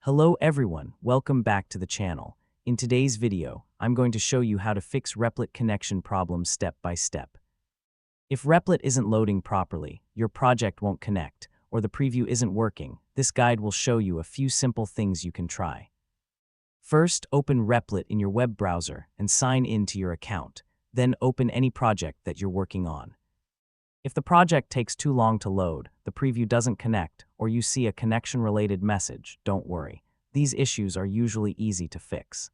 Hello everyone, welcome back to the channel. In today's video, I'm going to show you how to fix Replit connection problems step by step. If Replit isn't loading properly, your project won't connect, or the preview isn't working, this guide will show you a few simple things you can try. First, open Replit in your web browser and sign in to your account. Then open any project that you're working on. If the project takes too long to load, the preview doesn't connect, or you see a connection-related message, don't worry. These issues are usually easy to fix.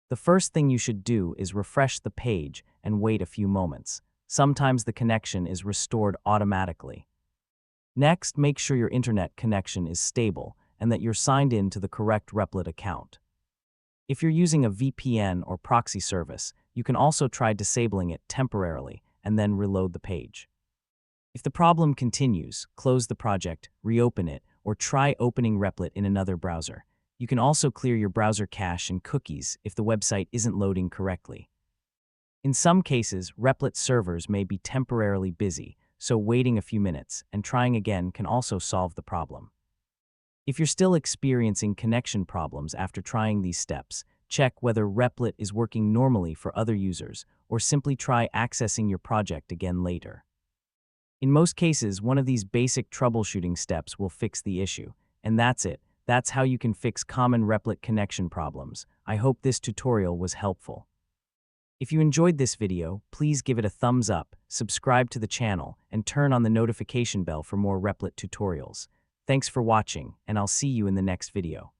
The first thing you should do is refresh the page and wait a few moments. Sometimes the connection is restored automatically. Next, make sure your internet connection is stable and that you're signed in to the correct Replit account. If you're using a VPN or proxy service, you can also try disabling it temporarily and then reload the page. If the problem continues, close the project, reopen it, or try opening Replit in another browser. You can also clear your browser cache and cookies if the website isn't loading correctly. In some cases, Replit servers may be temporarily busy, so waiting a few minutes and trying again can also solve the problem. If you're still experiencing connection problems after trying these steps, check whether Replit is working normally for other users, or simply try accessing your project again later. In most cases, one of these basic troubleshooting steps will fix the issue. And that's it. That's how you can fix common Replit connection problems. I hope this tutorial was helpful. If you enjoyed this video, please give it a thumbs up, subscribe to the channel, and turn on the notification bell for more Replit tutorials. Thanks for watching, and I'll see you in the next video.